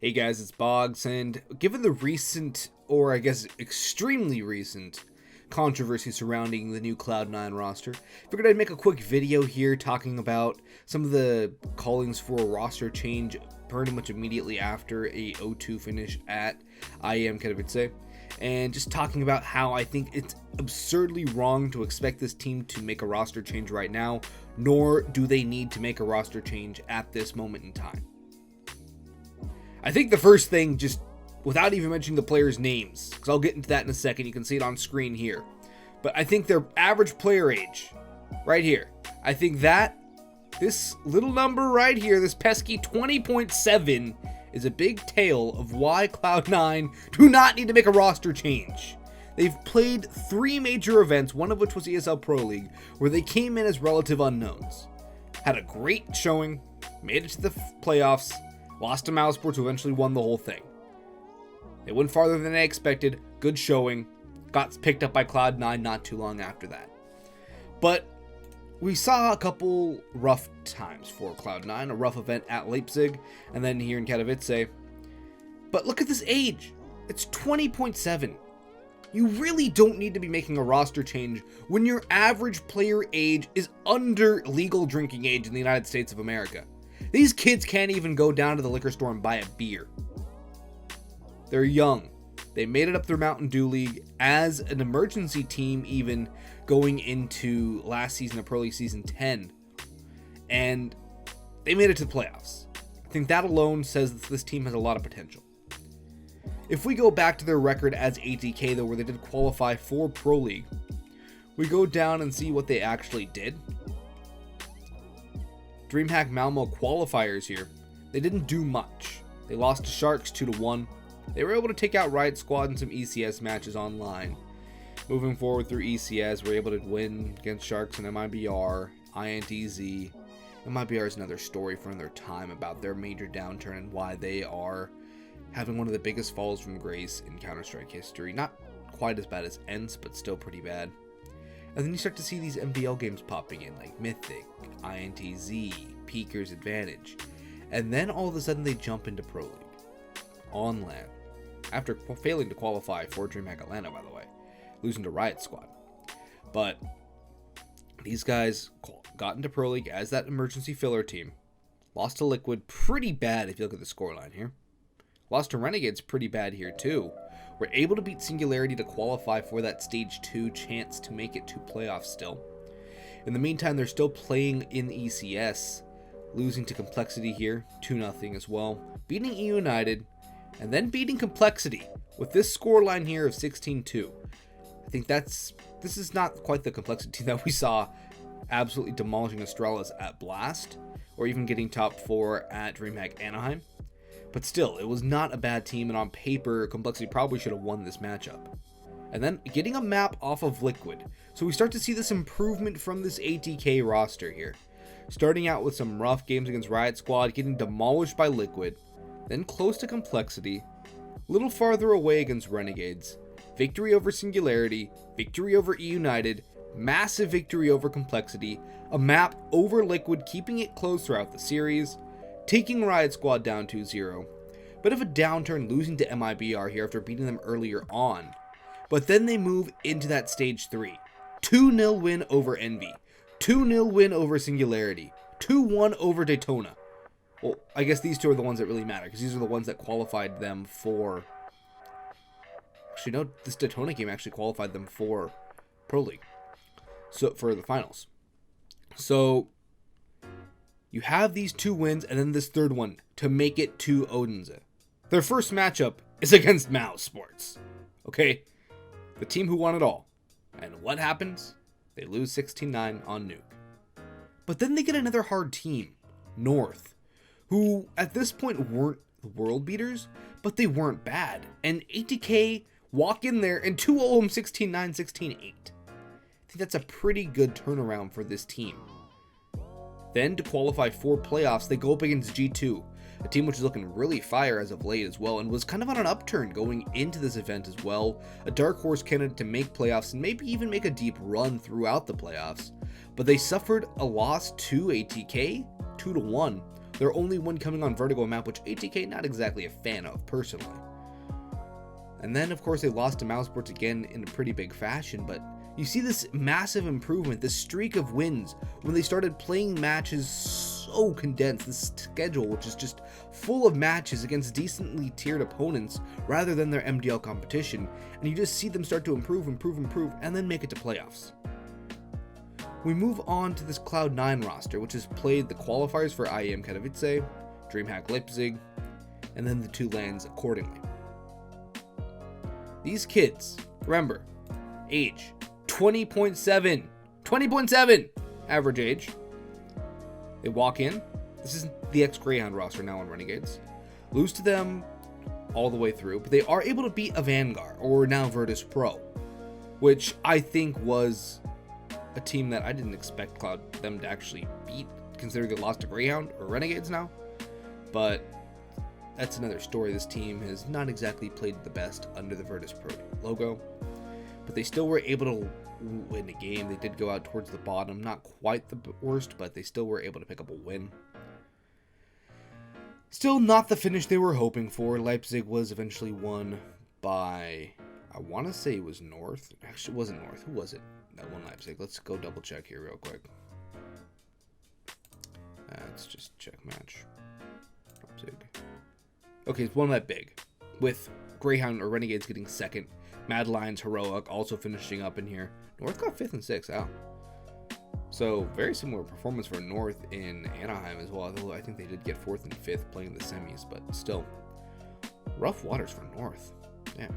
Hey guys, it's Boggs, and given the recent, or I guess extremely recent, controversy surrounding the new Cloud9 roster, figured I'd make a quick video here talking about some of the callings for a roster change pretty much immediately after a 0-2 finish at IEM Katowice, and just talking about how I think it's absurdly wrong to expect this team to make a roster change right now, nor do they need to make a roster change at this moment in time. I think the first thing, just without even mentioning the players' names, because I'll get into that in a second, you can see it on screen here, but I think their average player age, right here, I think that this little number right here, this pesky 20.7, is a big tale of why Cloud9 do not need to make a roster change. They've played 3 major events, one of which was ESL Pro League, where they came in as relative unknowns. Had a great showing, made it to the playoffs, lost to Mousesports, who eventually won the whole thing. They went farther than they expected, good showing, got picked up by Cloud9 not too long after that. But we saw a couple rough times for Cloud9, a rough event at Leipzig, and then here in Katowice. But look at this age, it's 20.7. You really don't need to be making a roster change when your average player age is under legal drinking age in the United States of America. These kids can't even go down to the liquor store and buy a beer. They're young. They made it up through Mountain Dew League as an emergency team, even going into last season of Pro League Season 10. And they made it to the playoffs. I think that alone says that this team has a lot of potential. If we go back to their record as ATK, though, where they did qualify for Pro League, we go down and see what they actually did. DreamHack Malmo qualifiers here, they didn't do much. They lost to Sharks 2-1. They were able to take out Riot Squad in some ECS matches online. Moving forward through ECS, we're able to win against Sharks and MIBR, INTZ. MIBR is another story for another time about their major downturn and why they are having one of the biggest falls from grace in Counter-Strike history. Not quite as bad as ENCE, but still pretty bad. And then you start to see these MDL games popping in, like Mythic, INTZ, Peaker's Advantage. And then all of a sudden they jump into Pro League. On LAN. After failing to qualify for DreamHack Atlanta, by the way. Losing to Riot Squad. But these guys got into Pro League as that emergency filler team. Lost to Liquid pretty bad if you look at the scoreline here. Lost to Renegades pretty bad here too. Were able to beat Singularity to qualify for that Stage 2 chance to make it to playoffs still. In the meantime, they're still playing in ECS, losing to Complexity here, 2-0 as well, beating E United, and then beating Complexity with this scoreline here of 16-2. I think this is not quite the Complexity that we saw absolutely demolishing Astralis at Blast, or even getting top 4 at DreamHack Anaheim. But still, it was not a bad team, and on paper, Complexity probably should have won this matchup. And then getting a map off of Liquid. So we start to see this improvement from this ATK roster here. Starting out with some rough games against Riot Squad, getting demolished by Liquid, then close to Complexity, a little farther away against Renegades, victory over Singularity, victory over E United, massive victory over Complexity, a map over Liquid, keeping it close throughout the series, taking Riot Squad down 2-0. Bit of a downturn losing to MIBR here after beating them earlier on. But then they move into that Stage 3. 2-0 win over Envy. 2-0 win over Singularity. 2-1 over Daytona. Well, I guess these two are the ones that really matter, because these are the ones that qualified them for... Actually, no, this Daytona game actually qualified them for Pro League. So, for the finals. So you have these 2 wins, and then this third one to make it to Odense. Their first matchup is against Mousesports. Okay? The team who won it all. And what happens? They lose 16-9 on Nuke. But then they get another hard team, North, who at this point weren't the world beaters, but they weren't bad. And ATK walk in there and 2-0 them 16-9, 16-8. I think that's a pretty good turnaround for this team. Then, to qualify for playoffs, they go up against G2, a team which is looking really fire as of late as well, and was kind of on an upturn going into this event as well. A dark horse candidate to make playoffs and maybe even make a deep run throughout the playoffs. But they suffered a loss to ATK, 2-1, Their only win coming on Vertigo, a map which ATK not exactly a fan of personally. And then of course they lost to Mousesports again in a pretty big fashion, but you see this massive improvement, this streak of wins when they started playing matches so condensed, this schedule which is just full of matches against decently tiered opponents rather than their MDL competition, and you just see them start to improve, and then make it to playoffs. We move on to this Cloud9 roster, which has played the qualifiers for IEM Katowice, DreamHack Leipzig, and then the 2 LANs accordingly. These kids, remember, age 20.7 average age. They walk in. This is the ex-Greyhound roster now on Renegades. Lose to them all the way through, but they are able to beat a Vanguard, or now Virtus Pro, which I think was a team that I didn't expect them to actually beat, considering they lost to Greyhound or Renegades now. But that's another story. This team has not exactly played the best under the Virtus Pro logo, but they still were able to win a game. They did go out towards the bottom, not quite the worst, but they still were able to pick up a win. Still not the finish they were hoping for. Leipzig was eventually won by, I want to say it was North. Actually, it wasn't North. Who was it that won Leipzig? Let's go double check here real quick. Let's just check match. Leipzig. Okay, it's won by Big, with Greyhound or Renegades getting second. Mad Lions, Heroic also finishing up in here. North got 5th and 6th. Wow. So very similar performance for North in Anaheim as well. Although I think they did get 4th and 5th playing the semis, but still rough waters for North. Yeah.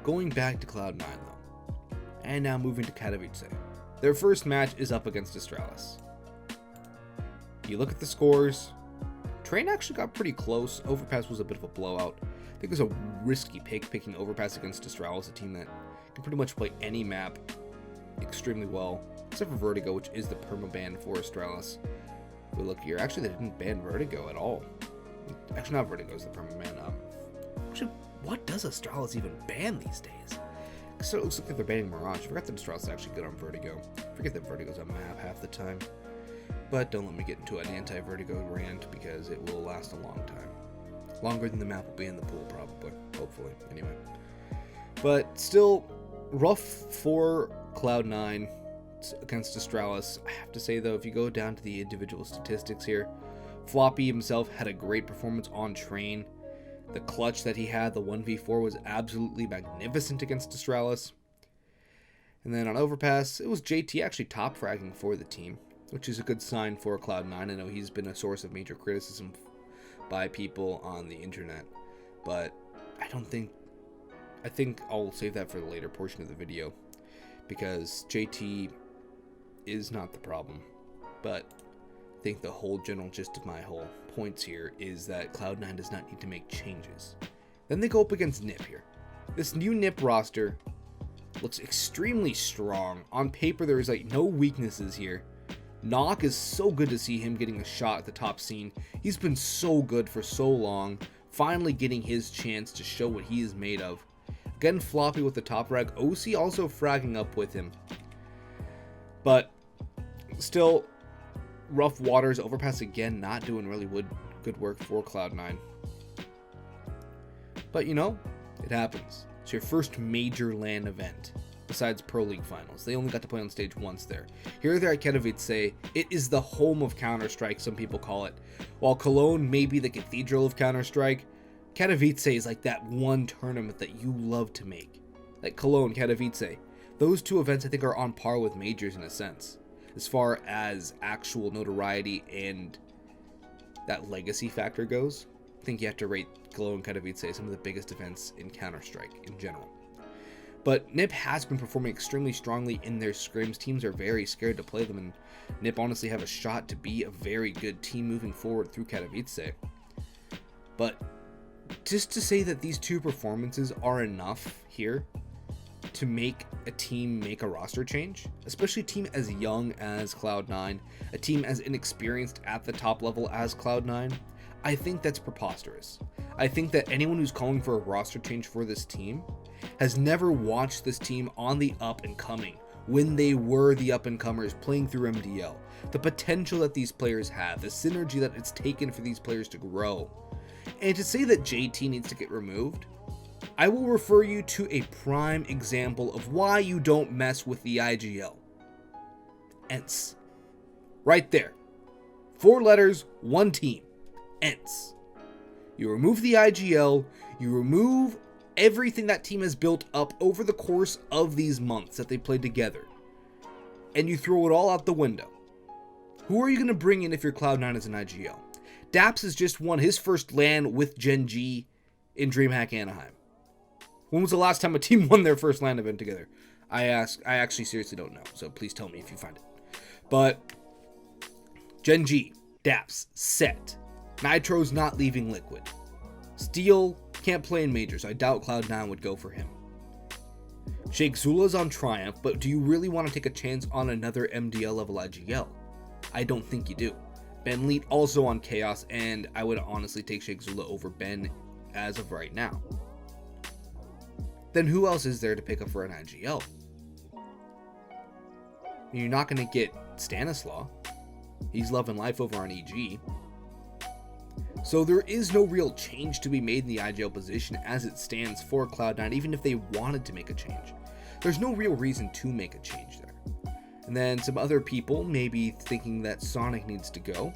Going back to Cloud9 though, and now moving to Katowice. Their first match is up against Astralis. You look at the scores. Train actually got pretty close. Overpass was a bit of a blowout. I think it was a risky pick, picking Overpass against Astralis, a team that can pretty much play any map extremely well, except for Vertigo, which is the perma-ban for Astralis. If we look here, actually they didn't ban Vertigo at all. Actually, not Vertigo is the perma-ban. Actually, what does Astralis even ban these days? So it looks like they're banning Mirage. I forgot that Astralis is actually good on Vertigo. I forget that Vertigo's a map half the time. But don't let me get into an anti-Vertigo rant, because it will last a long time. Longer than the map will be in the pool, probably. Hopefully. Anyway. But still, rough for Cloud9 against Astralis. I have to say, though, if you go down to the individual statistics here, Floppy himself had a great performance on Train. The clutch that he had, the 1v4, was absolutely magnificent against Astralis. And then on Overpass, it was JT actually top fragging for the team, which is a good sign for Cloud9. I know he's been a source of major criticism by people on the internet, but I think I'll save that for the later portion of the video, because JT is not the problem. But I think the whole general gist of my whole points here is that Cloud9 does not need to make changes. Then they go up against NIP here. This new NIP roster looks extremely strong. On paper, there is like no weaknesses here. Nock is so good to see him getting a shot at the top scene. He's been so good for so long, finally getting his chance to show what he is made of. Again, Floppy with the top frag. OC also fragging up with him. But still, rough waters. Overpass again, not doing really good work for Cloud9. But you know, it happens. It's your first major LAN event, besides Pro League Finals. They only got to play on stage once there. Here they're at Katowice. It is the home of Counter-Strike, some people call it. While Cologne may be the cathedral of Counter-Strike, Katowice is like that one tournament that you love to make. Like Cologne, Katowice. Those two events I think are on par with majors in a sense, as far as actual notoriety and that legacy factor goes. I think you have to rate Cologne and Katowice some of the biggest events in Counter-Strike in general. But NIP has been performing extremely strongly in their scrims. Teams are very scared to play them, and NIP honestly have a shot to be a very good team moving forward through Katowice. But just to say that these two performances are enough here to make a team make a roster change, especially a team as young as Cloud9, a team as inexperienced at the top level as Cloud9, I think that's preposterous. I think that anyone who's calling for a roster change for this team has never watched this team on the up and coming, when they were the up-and-comers playing through MDL. The potential that these players have, the synergy that it's taken for these players to grow. And to say that JT needs to get removed, I will refer you to a prime example of why you don't mess with the IGL. ENCE. Right there. 4 letters, 1 team. ENCE. You remove the IGL, you remove everything that team has built up over the course of these months that they played together, and you throw it all out the window. Who are you going to bring in if your Cloud9 is an IGL? Daps has just won his first LAN with Gen G in DreamHack Anaheim. When was the last time a team won their first LAN event together? I actually seriously don't know, so please tell me if you find it. But Gen G, Daps, set. Nitro's not leaving Liquid. Steel can't play in majors, so I doubt Cloud9 would go for him. Sheikh Zula's on Triumph, but do you really want to take a chance on another MDL level IGL? I don't think you do. Ben Leet also on Chaos, and I would honestly take Sheikh Zula over Ben as of right now. Then who else is there to pick up for an IGL? You're not going to get Stanislaw. He's loving life over on EG. So there is no real change to be made in the IGL position as it stands for Cloud9, even if they wanted to make a change. There's no real reason to make a change there. And then some other people may be thinking that Sonic needs to go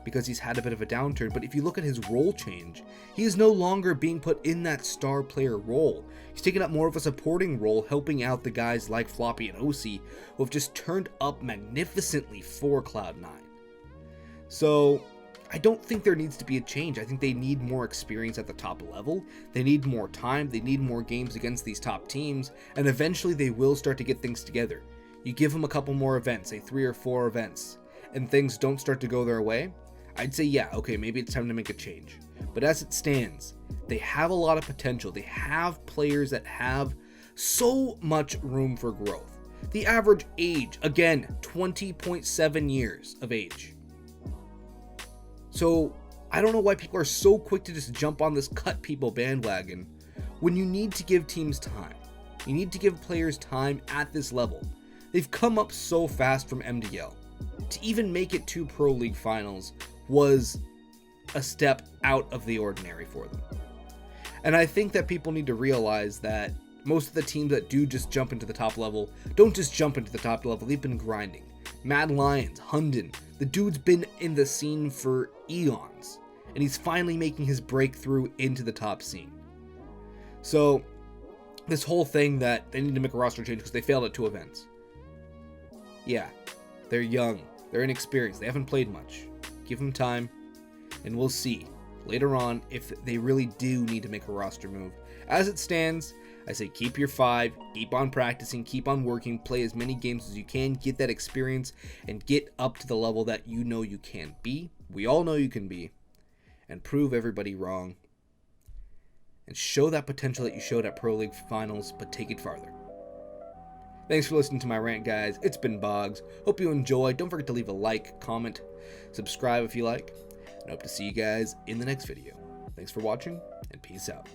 because he's had a bit of a downturn, but if you look at his role change, he is no longer being put in that star player role. He's taken up more of a supporting role, helping out the guys like Floppy and OC, who have just turned up magnificently for Cloud9. So I don't think there needs to be a change. I think they need more experience at the top level. They need more time. They need more games against these top teams, and eventually they will start to get things together. You give them a couple more events, say 3 or 4 events, and things don't start to go their way, I'd say, yeah, okay, maybe it's time to make a change. But as it stands, they have a lot of potential. They have players that have so much room for growth. The average age, again, 20.7 years of age. So I don't know why people are so quick to just jump on this cut people bandwagon when you need to give teams time. You need to give players time at this level. They've come up so fast from MDL. To even make it to Pro League Finals was a step out of the ordinary for them. And I think that people need to realize that most of the teams that do just jump into the top level don't just jump into the top level, they've been grinding. Mad Lions, Hunden, the dude's been in the scene for eons, and he's finally making his breakthrough into the top scene. So this whole thing that they need to make a roster change because they failed at 2 events. Yeah, they're young, they're inexperienced, they haven't played much. Give them time, and we'll see later on if they really do need to make a roster move. As it stands, I say keep your 5, keep on practicing, keep on working, play as many games as you can, get that experience, and get up to the level that you know you can be. We all know you can be, and prove everybody wrong, and show that potential that you showed at Pro League Finals, but take it farther. Thanks for listening to my rant, guys. It's been Boggs. Hope you enjoyed. Don't forget to leave a like, comment, subscribe if you like, and I hope to see you guys in the next video. Thanks for watching, and peace out.